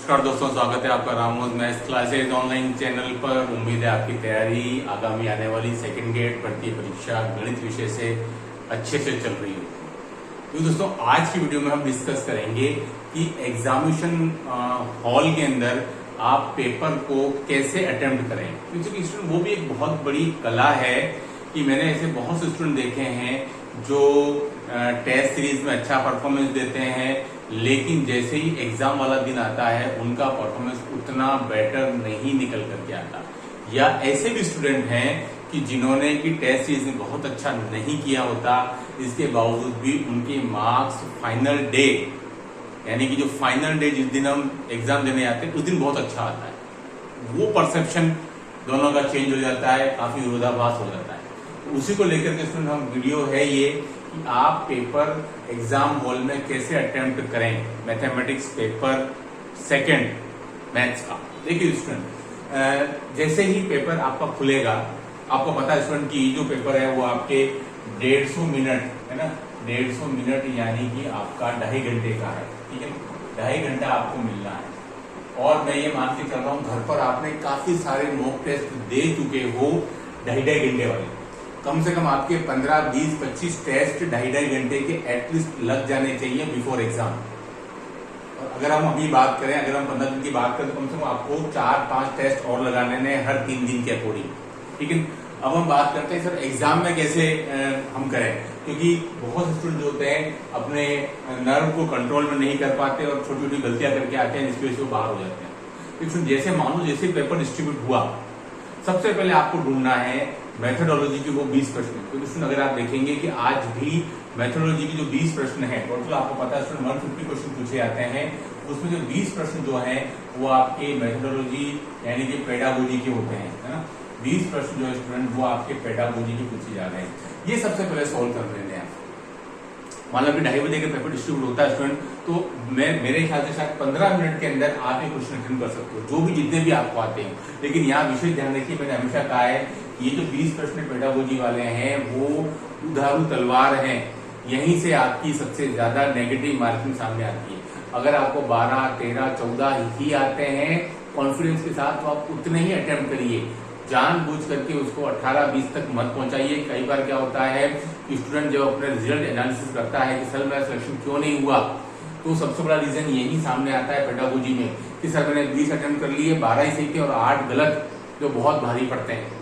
नमस्कार दोस्तों, स्वागत है आपका Ramos maths classes online channel पर। उम्मीद है आपकी तैयारी आगामी आने वाली सेकंड गेट भर्ती परीक्षा गणित विषय से अच्छे से चल रही है। तो दोस्तों, आज की वीडियो में हम डिस्कस करेंगे कि एग्जामिनेशन हॉल के अंदर आप पेपर को कैसे अटेम्प्ट करें, क्योंकि स्टूडेंट वो भी एक बहुत बड़ी कला है कि मैंने ऐसे बहुत से स्टूडेंट देखे हैं जो टेस्ट सीरीज में अच्छा परफॉर्मेंस देते हैं, लेकिन जैसे ही एग्जाम वाला दिन आता है उनका परफॉर्मेंस उतना बेटर नहीं निकल करके आता। या ऐसे भी स्टूडेंट हैं कि जिन्होंने कि टेस्ट सीरीज में बहुत अच्छा नहीं किया होता, इसके बावजूद भी उनके मार्क्स फाइनल डे, यानी कि जो फाइनल डे जिस दिन हम एग्जाम देने आते हैं उस दिन बहुत अच्छा आता है। वो परसेप्शन दोनों का चेंज हो जाता है, काफी विरोधाभास हो जाता है। तो उसी को लेकर के स्टूडेंट हम वीडियो है ये कि आप पेपर एग्जाम हॉल में कैसे अटेम्प्ट करें, मैथमेटिक्स पेपर सेकंड मैथ्स का। देखिए स्टूडेंट, जैसे ही पेपर आपका खुलेगा, आपको पता है स्टूडेंट कि जो पेपर है वो आपके 150 मिनट है ना, 150 मिनट यानी कि आपका 2.5 घंटे का है। ठीक है, 2.5 घंटा आपको मिलना है। और मैं ये मान के चल रहा हूँ घर पर आपने काफी सारे मॉक टेस्ट दे चुके हो 2.5 घंटे वाले। कम से कम आपके 15, 20, 25 टेस्ट 2.5 घंटे के एटलीस्ट लग जाने चाहिए बिफोर एग्जाम। और अगर हम अभी बात करें, अगर हम 15 दिन की बात करें तो कम से कम आपको 4-5 टेस्ट और लगाने हैं हर 3 दिन के अकॉर्डिंग। ठीक है, अब हम बात करते हैं सर एग्जाम में कैसे हम करें, क्योंकि बहुत से स्टूडेंट जो होते हैं अपने नर्व को कंट्रोल में नहीं कर पाते और छोटी छोटी गलतियां करके आते हैं, जिसकी वजह से वो बाहर हो जाते हैं। तो जैसे मानो जैसे पेपर डिस्ट्रीब्यूट हुआ, सबसे पहले आपको ढूंढना है मेथोडोलॉजी की वो 20 प्रश्न। क्योंकि अगर आप देखेंगे कि आज भी मेथोडोलॉजी की जो 20 प्रश्न है, टोटल आपको पता है 150 क्वेश्चन पूछे जाते हैं, उसमें जो 20 प्रश्न जो हैं वो आपके मेथोडोलॉजी यानी कि पेडागोजी के होते हैं, है ना। 20 प्रश्न जो है स्टूडेंट वो आपके पेडागोजी के पूछे जा रहे हैं। ये सबसे पहले सोल्व कर लेने हैं। मान लो कि 2:30 बजे का पेपर डिस्ट्रीब्यूट होता है स्टूडेंट, तो मेरे ख्याल से शायद 15 मिनट के अंदर आप ये क्वेश्चन अटेंड कर सकते हो, जो भी जितने भी आपको आते हैं। लेकिन यहाँ विशेष ध्यान रखिए, मैंने हमेशा कहा है ये जो 20 प्रश्न पेडागोजी वाले हैं वो उधारू तलवार हैं, यहीं से आपकी सबसे ज्यादा नेगेटिव मार्किंग सामने आती है। अगर आपको 12, 13, 14 ही आते हैं कॉन्फिडेंस के साथ, तो आप उतने ही अटेम्प्ट करिए। जानबूझ करके उसको 18-20 तक मत पहुंचाइए। कई बार क्या होता है कि स्टूडेंट जब अपने रिजल्ट एनालिसिस करता है कि सर मेरा सिलेक्शन क्यों नहीं हुआ, तो सबसे बड़ा रीजन यही सामने आता है पेडागोजी में कि सर मैंने 20 अटेम्प्ट कर लिए, 12 ही सही थे और 8 गलत, जो बहुत भारी पड़ते हैं।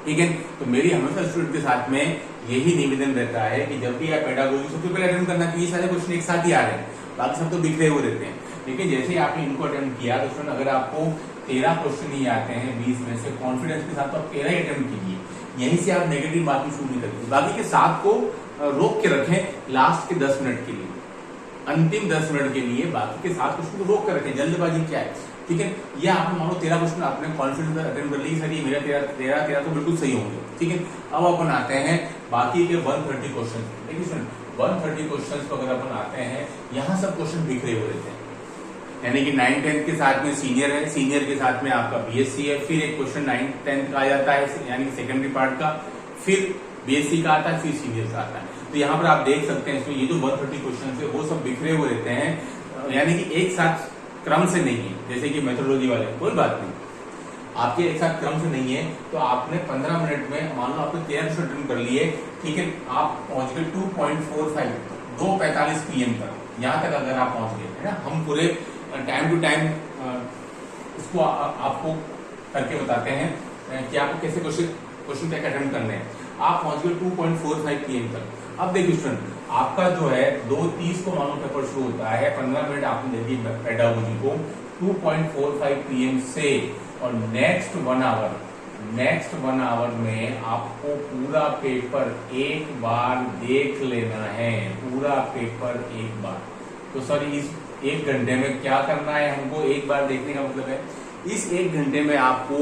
ठीक है, तो मेरी हमेशा स्टूडेंट के साथ में यही निवेदन रहता है कि जब भी आप पेडागोजी सबसे पहले अटेम्प्ट करना चाहिए। सारे क्वेश्चन एक साथ ही आ रहे हैं, बाकी सब तो बिखरे हुए रहते हैं। लेकिन जैसे ही आपने इनको अटेम्प्ट किया तो स्टूडेंट अगर आपको 13 क्वेश्चन ही आते हैं 20 में से, कॉन्फिडेंस के साथ तो आप 13 ही अटेम्प्ट कीजिए। यहीं से आप नेगेटिव मार्किंग शुरू नहीं करेंगे। बाकी के 7 को रोक के रखें लास्ट के 10 मिनट के लिए, अंतिम 10 मिनट के लिए बाकी के 7 क्वेश्चन को रोक कर रखें। जल्दबाजी क्या है, ठीक है। ये आपने मानो 13 क्वेश्चन आपने कॉन्फिडेंस अटेम्प्ट कर ली, सर ये मेरा 13 तो बिल्कुल सही होंगे। ठीक है, अब अपन आते हैं बाकी के 130 क्वेश्चन। देखिए सुन, 130 क्वेश्चन को अगर अपन आते हैं, यहाँ सब क्वेश्चन बिखरे हुए रहते हैं, यानी कि 9th 10th के साथ में सीनियर है, सीनियर के साथ में आपका बीएससी है, फिर एक क्वेश्चन 9th 10th का आ जाता है यानी कि सेकेंडरी पार्ट का, फिर बीएससी का आता है, फिर सीनियर का आता है। तो यहाँ पर आप देख सकते हैं इसमें ये जो 130 क्वेश्चन है वो सब बिखरे हुए रहते हैं, यानी कि एक साथ क्रम से नहीं है। जैसे कि मेथोडोलॉजी वाले कोई बात नहीं, आपके एक साथ क्रम से नहीं है, तो आपने 15 मिनट में मान लो आपने 13 क्वेश्चन अटेम्प्ट कर लिए, ठीक है, आप पहुंच गए 2.45 2:45 PM तक। यहाँ तक अगर आप पहुंच गए, है ना, हम पूरे टाइम टू टाइम इसको आपको करके बताते हैं कि आपको कैसे क्वेश्चन तक अटेम्प्ट करने हैं। आप पहुंच गए 2.45 PM तक। अब देखिए स्टूडेंट, आपका जो है 2:30 को मानो पेपर शुरू होता है, 15 मिनट आपने दे दी पेडागोजी को 2.45 PM से, और नेक्स्ट 1 आवर में आपको पूरा पेपर एक बार देख लेना है, पूरा पेपर एक बार। तो सर इस 1 घंटे में क्या करना है हमको? एक बार देखने का मतलब है इस 1 घंटे में आपको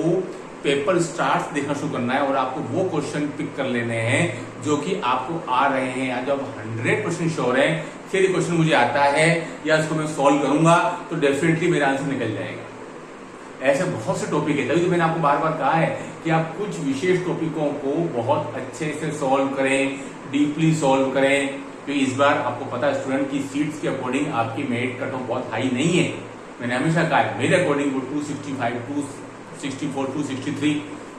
पेपर स्टार्ट देखना शुरू करना है और आपको वो क्वेश्चन पिक कर लेने हैं जो कि आपको आ रहे हैं, या जब 100% श्योर है फिर ये क्वेश्चन मुझे आता है या इसको मैं सॉल्व करूंगा तो डेफिनेटली मेरा आंसर निकल जाएगा। ऐसे बहुत से टॉपिक है, तभी तो मैंने आपको बार बार कहा है कि आप कुछ विशेष टॉपिकों को बहुत अच्छे से सॉल्व करें, डीपली सॉल्व करें। तो इस बार आपको पता है स्टूडेंट की सीट्स के अकॉर्डिंग आपकी मेरिट कट ऑफ बहुत हाई नहीं है, मैंने हमेशा कहा है मेरे अकॉर्डिंग वो 265, 264, 263,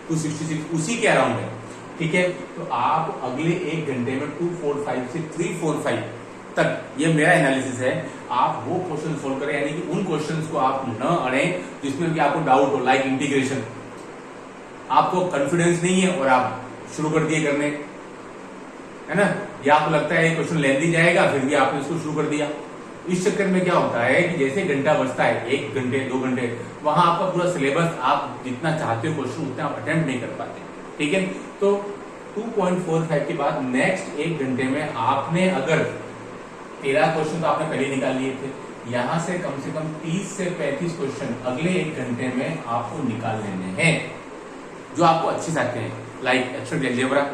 266 उसी के अराउंड है। ठीक है, तो आप अगले 1 घंटे में 245 से 345 तक, ये मेरा एनालिसिस है, आप वो क्वेश्चन सोल्व करें, यानी कि उन क्वेश्चंस को आप न अड़ें जिसमें कि आपको डाउट हो, लाइक इंटीग्रेशन, आपको कॉन्फिडेंस नहीं है और आप शुरू कर दिए करने, है ना, या आपको लगता है क्वेश्चन लेंदी जाएगा फिर भी आपने इसको शुरू कर दिया। इस चक्कर में क्या होता है कि जैसे घंटा बचता है, 1 घंटे 2 घंटे, वहां आपका पूरा सिलेबस आप जितना चाहते हो क्वेश्चन उतना आप अटेम्प्ट नहीं कर पाते। ठीक है, तो 2.45 के बाद नेक्स्ट 1 घंटे में आपने अगर 13 क्वेश्चन तो आपने पहले निकाल लिए थे, यहां से कम 30 से 35 क्वेश्चन अगले 1 घंटे में आपको निकाल लेने हैं जो आपको अच्छे से आते हैं। लाइक एक्स्ट्रा अलजेब्रा,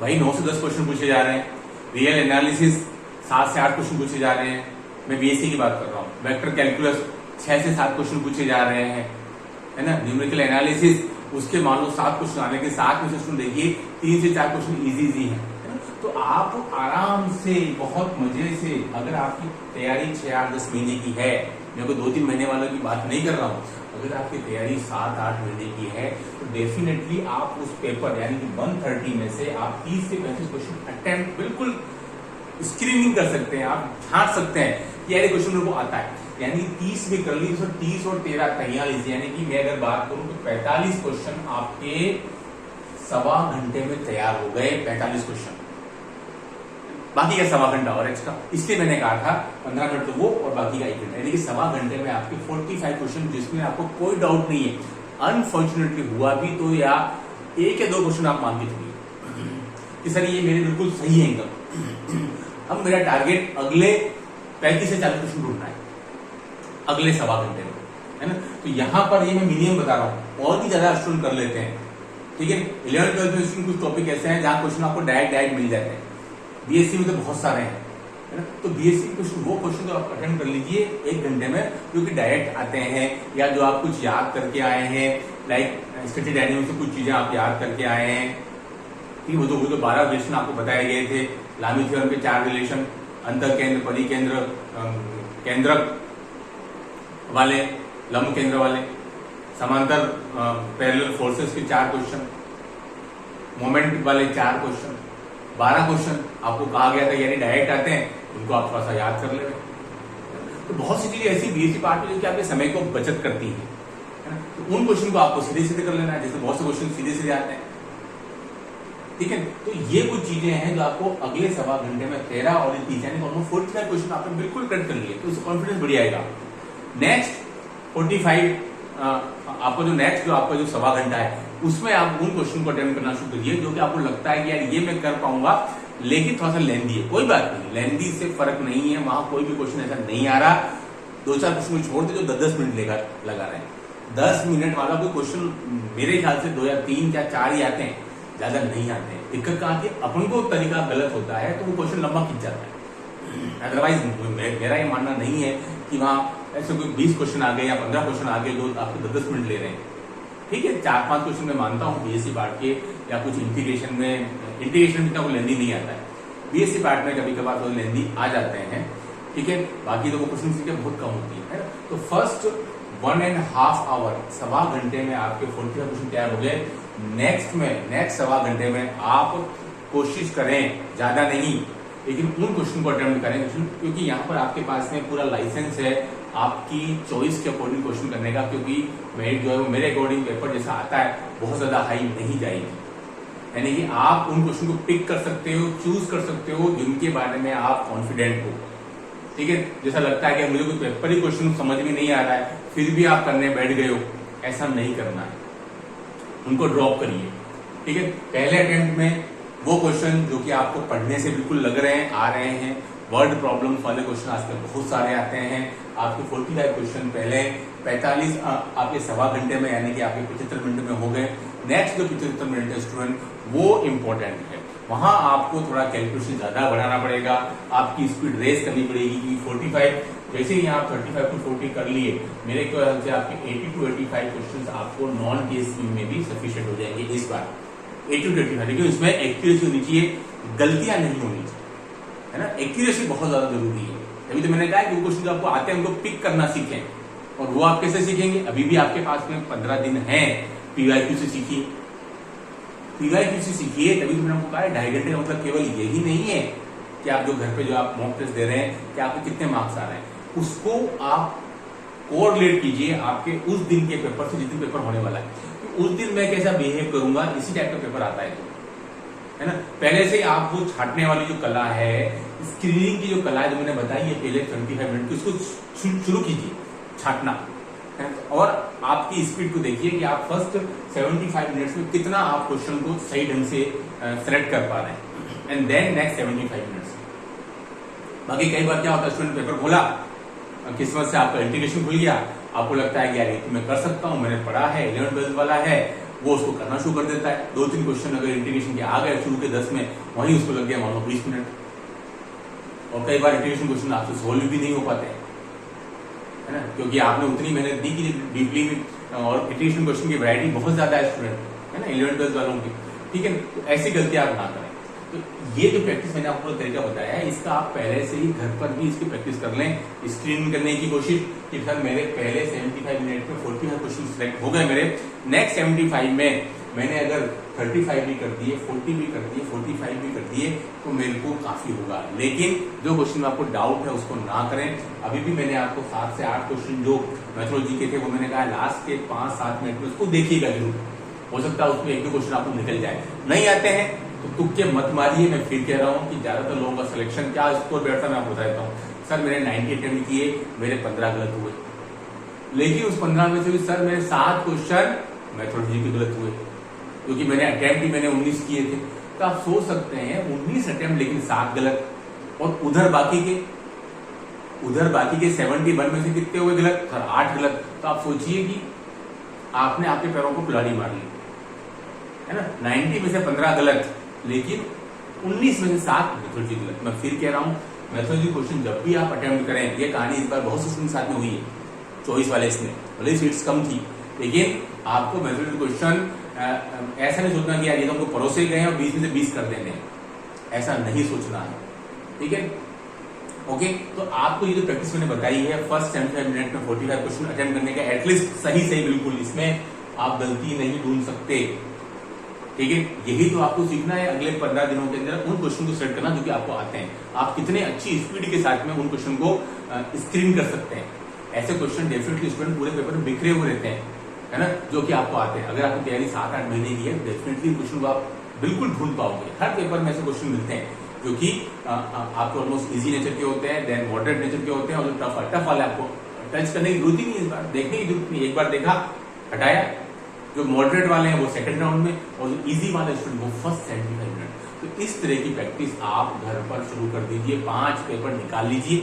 भाई 9 से 10 क्वेश्चन पूछे जा रहे हैं। रियल एनालिसिस 7 से 8 क्वेश्चन पूछे जा रहे हैं, मैं बीएससी की बात कर रहा हूँ। वेक्टर कैलकुलस 6 से 7 क्वेश्चन पूछे जा रहे हैं, है ना। न्यूमेरिकल एनालिसिस उसके मान लो 7 क्वेश्चन आने के 7 में से देखिए 3 से 4 क्वेश्चन इजी है। तो आप आराम से बहुत मजे से, अगर आपकी तैयारी 6, 8, 10 महीने की है, मैं कोई 2-3 महीने वालों की बात नहीं कर रहा हूँ, अगर आपकी तैयारी 7-8 महीने की है तो डेफिनेटली आप उस पेपर यानी कि 130 में से आप 30 से 35 क्वेश्चन अटेम्प्ट बिल्कुल स्क्रीनिंग कर सकते हैं, आप झांक सकते हैं कि यार क्वेश्चन मेरे को आता है, यानी 30 भी कर ली तो 30 और 13 43, यानी कि मैं अगर बात करूं तो 45 क्वेश्चन आपके 1.25 घंटे में तैयार हो गए। 45 क्वेश्चन, बाकी का 1.25 घंटा और एक्स्ट्रा, इसलिए मैंने कहा था 15 मिनट तो वो और बाकी का 1 घंटा, यानी कि 1.25 घंटे में आपके 45 क्वेश्चन जिसमें आपको कोई डाउट नहीं है। अनफॉर्चुनेटली हुआ भी तो या 1 या 2 क्वेश्चन आप मान के चलिए कि सर ये मेरे बिल्कुल सही है एकदम। अब मेरा टारगेट अगले 35 से 40 क्वेश्चन ढूंढना है अगले 1.25 घंटे में, है ना। तो यहां पर ये मैं मिनिमम बता रहा हूं, और भी ज्यादा स्टूडेंट कर लेते हैं। ठीक है, 11th 12th में स्टूडेंट कुछ टॉपिक ऐसे हैं जहां क्वेश्चन आपको डायरेक्ट मिल जाते हैं। बीएससी में तो बहुत सारे हैं, है ना। तो बीएससी क्वेश्चन वो क्वेश्चन तो आप अटेम्प्ट कर लीजिए 1 घंटे में, क्योंकि डायरेक्ट आते हैं, या जो आप कुछ याद करके आए हैं, लाइक स्टैटिक डायनामिक्स से कुछ चीजें आप याद करके आए हैं। ठीक है, वो तो 12 रिलेशन आपको बताए गए थे। लामी थ्योरम के 4 रिलेशन, अंतर केंद्र, परिकेंद्र, केंद्रक वाले, लंब केंद्र वाले, समांतर पैरेलल फोर्सेस के 4 क्वेश्चन, मोमेंट वाले 4 क्वेश्चन, 12 क्वेश्चन आपको कहा गया था यानी डायरेक्ट आते हैं, उनको आप थोड़ा सा याद कर ले। तो बहुत सी चीजें ऐसी बीएससी पार्ट में जो कि आपके समय को बचत करती है ना, तो उन क्वेश्चन को आपको सीधे सीधे कर लेना है, जैसे बहुत से क्वेश्चन सीधे सीधे आते हैं। ठीक है, तो ये कुछ चीजें हैं जो आपको अगले 1.25 घंटे में 13 और 30 यानी ऑलमोस्ट 45 क्वेश्चन आपने बिल्कुल कट कर लिए, तो उससे कॉन्फिडेंस बढ़ जाएगा। नेक्स्ट 45 आपको जो नेक्स्ट जो आपका जो 1.25 घंटा है उसमें आप उन क्वेश्चन को अटेम्प्ट करना शुरू करिए जो कि आपको लगता है कि यार ये मैं कर पाऊंगा, लेकिन थोड़ा सा लेंदी है। कोई बात नहीं, लेंदी से फर्क नहीं है, वहां कोई भी क्वेश्चन ऐसा नहीं आ रहा। 2-4 क्वेश्चन छोड़ दे जो 10-10 मिनट लेकर लगा रहे हैं। 10 मिनट वाला कोई क्वेश्चन मेरे ख्याल से 2 या 3 या 4 ही आते हैं, ज्यादा नहीं आते हैं। दिक्कत कहाँ की, अपन को तरीका गलत होता है तो वो क्वेश्चन लंबा खिंच जाता है। अदरवाइज मेरा ये मानना नहीं है कि वहां ऐसे कोई 20 क्वेश्चन आ गए या 15 क्वेश्चन आ गए जो आपको 10-10 मिनट ले रहे हैं। ठीक है, 4-5 क्वेश्चन मैं मानता हूँ बीएससी पार्ट के, या कुछ इंटीग्रेशन में इतना कोई लेंदी नहीं आता है। बीएससी पार्ट में कभी कभार थोड़ी लेंदी आ जाते हैं। ठीक है, बाकी तो वो क्वेश्चन सीखें बहुत कम होती है ना। तो फर्स्ट 1.5 आवर 1.25 घंटे में आपके 45 क्वेश्चन तैयार हो गए। नेक्स्ट 1.25 घंटे में आप कोशिश करें, ज्यादा नहीं, लेकिन उन क्वेश्चन को अटेम्प्ट करें, क्योंकि यहाँ पर आपके पास में पूरा लाइसेंस है आपकी चॉइस के अकॉर्डिंग क्वेश्चन करने का, क्योंकि मेरिट जो है वो मेरे अकॉर्डिंग पेपर जैसा आता है बहुत ज्यादा हाई नहीं जाएगी। यानी कि आप उन क्वेश्चन को पिक कर सकते हो, चूज कर सकते हो जिनके बारे में आप कॉन्फिडेंट हो। ठीक है, जैसा लगता है कि मुझे कोई पेपर ही क्वेश्चन समझ में नहीं आ रहा है फिर भी आप करने बैठ गए हो, ऐसा नहीं करना है, उनको ड्रॉप करिए। ठीक है, पहले अटेम्प्ट में वो क्वेश्चन जो कि आपको पढ़ने से बिल्कुल लग रहे हैं, आ रहे हैं, वर्ड प्रॉब्लम्स वाले क्वेश्चन आजकल बहुत सारे आते हैं। आपके 45 क्वेश्चन पहले 45 आपके 1.25 घंटे में यानी कि आपके 75 मिनट में हो गए। नेक्स्ट जो 75 मिनट है स्टूडेंट वो इंपॉर्टेंट है, वहां आपको थोड़ा कैलकुलेशन ज्यादा बढ़ाना पड़ेगा, आपकी स्पीड रेस करनी पड़ेगी। क्योंकि 45 जैसे ही आप 35 to 40 कर लिए, मेरे ख्याल से आपके 80 to 85 क्वेश्चन आपको नॉन टीएसपी में भी सफिशिएंट हो जाएंगे इस बार। 80 to 85, लेकिन उसमें एक्यूरेसी होनी चाहिए, गलतियां नहीं होनी चाहिए, है ना। एक्यूरेसी बहुत ज्यादा जरूरी है। तभी तो मैंने कहा कि वो क्वेश्चन जो आपको आते हैं उनको पिक करना सीखें। और वो आप कैसे सीखेंगे? अभी भी आपके पास में 15 दिन है, पीवाईक्यू से सीखिए, पीवाईक्यू से सीखिए। तभी तो मैंने आपको कहा है 2.5 घंटे का मतलब केवल यही नहीं है कि आप जो घर पे जो आप मॉक टेस्ट दे रहे हैं कि आपके कितने मार्क्स आ रहे हैं, उसको आप कोरिलेट कीजिए आपके उस दिन के पेपर से, जिस दिन पेपर होने वाला है। तो उस दिन मैं कैसा बिहेव करूंगा, इसी टाइप का पेपर आता है ना। पहले से आप वो छांटने वाली जो कला है, स्क्रीनिंग की जो कला है जो मैंने बताई है पहले 25 मिनट की, उसको शुरू कीजिए छांटना है। और आपकी स्पीड को देखिए कि आप फर्स्ट 75 मिनट्स में कितना आप क्वेश्चन को सही ढंग से सेलेक्ट कर पा रहे हैं, एंड देन नेक्स्ट 75 मिनट्स। बाकी कई बार क्या होता है, स्टूडेंट पेपर खोला, किस्मत से आपका इंटीग्रेशन खुल गया, आपको लगता है कि यार ये मैं कर सकता हूं, मैंने पढ़ा है, 11-12 वाला है, वो उसको करना शुरू कर देता है। 2-3 क्वेश्चन अगर इंटीग्रेशन के आ गए शुरू के 10 में, वहीं उसको लग गया मान लो 20 मिनट। और कई बार इंटीग्रेशन क्वेश्चन आपसे सोल्व भी नहीं हो पाते हैं, है ना, क्योंकि आपने उतनी मेहनत दी कि डीपली में। और इंटीग्रेशन क्वेश्चन की वैरायटी बहुत ज्यादा है स्टूडेंट, है ना, 11-12 वालों की, ठीक है। तो ऐसी गलती आप ना करें। तो ये जो प्रैक्टिस मैंने आपको तरीका बताया है, इसका आप पहले से ही घर पर भी इसकी प्रैक्टिस कर लें। स्क्रीनिंग करने की कोशिश कि सर मेरे पहले 75 मिनट में 45 क्वेश्चन सिलेक्ट हो गए, मेरे नेक्स्ट 75 में मैंने अगर 35 भी कर दिए, 40 भी कर दिए, 45 भी कर दिए, तो मेरे को काफी होगा। लेकिन जो क्वेश्चन में आपको डाउट है उसको ना करें। अभी भी मैंने आपको 7 से 8 क्वेश्चन जो मैथोलॉजी के थे, वो मैंने कहा लास्ट के 5-7 मिनट में उसको देखिएगा जरूर। हो सकता है उसमें 1-2 क्वेश्चन आपको निकल जाए। नहीं आते हैं तो तुक्के मत मारिए। मैं फिर कह रहा हूं कि ज्यादातर लोगों का सिलेक्शन क्या स्कोर बैठता है, मैं आपको बता देता हूं। सर मैंने 90 अटेम्प्ट किए, मेरे 15 गलत हुए, लेकिन उस 15 में से भी सर मेरे 7 क्वेश्चन मैथोलॉजी के गलत हुए, क्योंकि मैंने अटेम्प्ट ही मैंने 19 किए थे। तो आप सोच सकते हैं 19 अटेम्प्ट लेकिन 7 गलत, और उधर बाकी के 71 में से कितने हुए गलत? सर 8 गलत। तो आप सोचिए कि आपने आपके पैरों को कुल्हाड़ी मार ली, है ना। 90 में से 15 गलत, लेकिन 19 में से 7 मैथोलॉजी गलत। मैं फिर कह रहा हूं, मैथोलॉजी क्वेश्चन जब भी आप अटेम्प्ट करें, ये कहानी इस बार बहुत से स्टूडेंट साथ में हुई है, 24 वाले इसमें, भले सीट्स कम थी, लेकिन आपको मैथोलॉजी क्वेश्चन ऐसा नहीं सोचना कि यार ये तो हमको परोसे गए हैं और 20 में से 20 कर देंगे, ऐसा नहीं सोचना है, ठीक है। ओके, तो आपको ये जो प्रैक्टिस मैंने बताई है, फर्स्ट 75 मिनट में 45 क्वेश्चन अटेम्प्ट करने का, एटलीस्ट सही बिल्कुल, इसमें आप गलती नहीं ढूंढ सकते, ठीक है। यही तो आपको सीखना है अगले 15 दिनों के अंदर, उन क्वेश्चन को सेलेक्ट करना जो कि आपको आते हैं। आप कितने अच्छी स्पीड के साथ में उन क्वेश्चन को स्क्रीन कर सकते हैं। ऐसे क्वेश्चन डेफिनेटली स्टूडेंट पूरे पेपर में बिखरे हुए रहते हैं, है ना, जो कि आपको आते हैं। अगर आपकी तैयारी 7-8 महीने की है, डेफिनेटली क्वेश्चन को आप बिल्कुल ढूंढ पाओगे। हर पेपर में ऐसे क्वेश्चन मिलते हैं जो कि आपको ऑलमोस्ट इजी नेचर के होते हैं, देन मॉडरेट नेचर के होते हैं, और जो टफ वाले आपको टच करने की जरूरत ही नहीं, इस बार देखने की जरूरत नहीं। एक बार देखा, हटाया। जो मॉडरेट वाले हैं वो सेकंड राउंड में, और जो इजी वाले स्टूडेंट वो फर्स्ट 75 मिनट। तो इस तरह की प्रैक्टिस आप घर पर शुरू कर दीजिए। 5 पेपर निकाल लीजिए,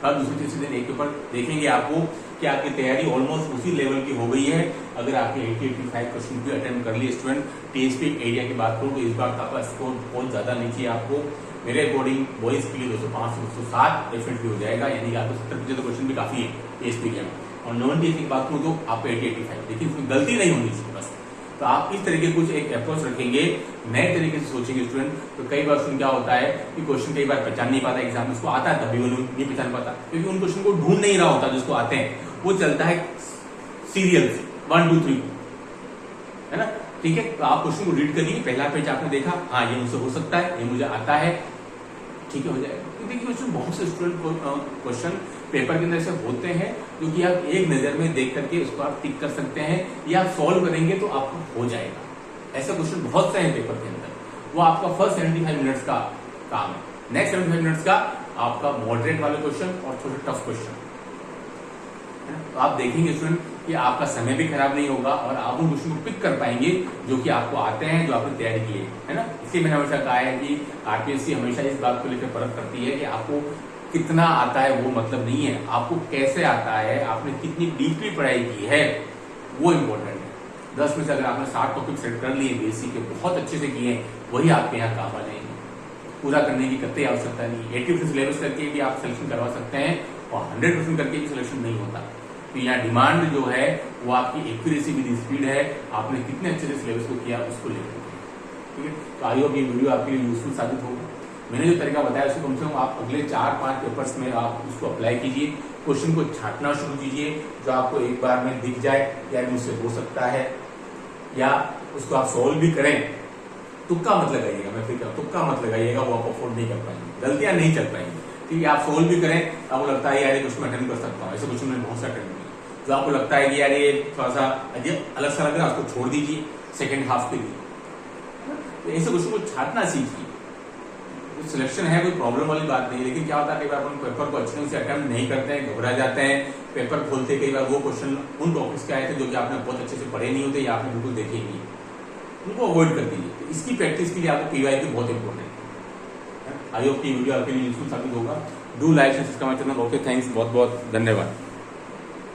हर दूसरे तीसरे दिन एक पेपर देखेंगे आपको कि आपकी तैयारी ऑलमोस्ट उसी लेवल की हो गई है। अगर आपके 80-85 क्वेश्चन भी अटेम्प्ट कर लिए स्टूडेंट, टीएसपी एरिया की बात करूं तो इस बार आपका स्कोर बहुत ज्यादा नहीं चाहिए आपको। मेरे अकॉर्डिंग बॉयज के लिए 205 से 207 डेफिनेटली हो जाएगा, यानी कि आपको 70% क्वेश्चन भी काफी है टीएसपी एरिया में। और नॉन टीएसपी की बात करूं तो आपको 80-85, लेकिन इसमें गलती नहीं होनी चाहिए बस। तो आप इस तरीके कुछ एक अप्रोच रखेंगे, नए तरीके से सोचेंगे स्टूडेंट, तो कई बार स्टूडेंट क्या होता है कि क्वेश्चन कई बार पहचान नहीं पाता एग्जाम में, उसको आता है तभी वो नहीं पहचान पाता, क्योंकि उन क्वेश्चन को ढूंढ नहीं रहा होता जिसको आते हैं, वो चलता है सीरियल से 1 2 3, है ना, ठीक है। तो आप क्वेश्चन को रीड करिए, पहला पेज आपने देखा, हाँ ये मुझसे हो सकता है, ये मुझे आता है, ठीक है, हो जाएगा। तो देखिए क्वेश्चन, बहुत से स्टूडेंट क्वेश्चन पेपर के अंदर से होते हैं जो कि आप एक नजर में देख करके उसको आप टिक कर सकते हैं, या आप सॉल्व करेंगे तो आपको हो जाएगा। ऐसे क्वेश्चन बहुत से हैं पेपर के अंदर, वो आपका फर्स्ट 75 मिनट्स का काम है। नेक्स्ट 75 मिनट्स का आपका मॉडरेट वाले क्वेश्चन और थोड़े टफ क्वेश्चन, तो आप देखेंगे स्टूडेंट कि आपका समय भी खराब नहीं होगा और आप उन क्वेश्चन को पिक कर पाएंगे जो कि आपको आते हैं, जो आपने तैयारी की है ना। इसलिए मैंने हमेशा कहा है कि आरपीएससी हमेशा इस बात को लेकर परख करती है कि आपको कितना आता है वो मतलब नहीं है, आपको कैसे आता है, आपने कितनी डीपली पढ़ाई की है, वो इम्पोर्टेंट है। 10 में से अगर आपने 60 टॉपिक सेट कर लिए बेसिक के, बहुत अच्छे से किए, वही आपके यहाँ काम आ जाएंगे। पूरा करने की कतई आवश्यकता नहीं। 80% सिलेबस करके भी आप सिलेक्शन करवा सकते हैं और 100% करके भी सिलेक्शन नहीं होता। तो यहाँ डिमांड जो है वो आपकी एक्यूरेसी विद स्पीड है, आपने कितने अच्छे से सिलेबस को किया उसको लेकर, ठीक है। तो आई होप ये वीडियो आपके लिए यूजफुल साबित होगा। मैंने जो तरीका बताया उसको कम से कम आप अगले 4-5 पेपर्स में आप उसको अप्लाई कीजिए। क्वेश्चन को छांटना शुरू कीजिए, जो आपको एक बार में दिख जाए यार मुझसे हो सकता है, या उसको आप सोल्व भी करें। तुक्का मत लगाइएगा, मैं फिर क्या तुक्का मत लगाइएगा, वो आप अफोर्ड नहीं कर पाएंगे, गलतियां नहीं चल पाएंगी। ठीक है, आप सोल्व भी करें, आपको लगता है यार ये क्वेश्चन अटेंड कर सकता हूँ, ऐसे क्वेश्चन मैंने बहुत सा अटेंड किया। जो आपको लगता है कि यार ये थोड़ा सा अलग सा लग रहा है, उसको छोड़ दीजिए सेकेंड हाफ के लिए। तो ऐसे क्वेश्चन को छांटना सीखिए। सिलेक्शन है कोई प्रॉब्लम वाली बात नहीं, लेकिन क्या होता है कई बार अपन पेपर को अच्छे से अटेम्प्ट नहीं करते हैं, घबरा जाते हैं, पेपर खोलते कई बार वो क्वेश्चन उन टॉपिक्स के आए थे जो कि आपने बहुत अच्छे से पढ़े नहीं होते या आपने बिल्कुल देखे नहीं, उनको अवॉइड कर दीजिए। तो इसकी प्रैक्टिस के लिए आपको पीवाईक्यू बहुत इंपॉर्टेंट है। आई होप की वीडियो आपके लिए यूजफुल साबित होगा। Do like and subscribe my channel. Okay, thanks, बहुत बहुत धन्यवाद।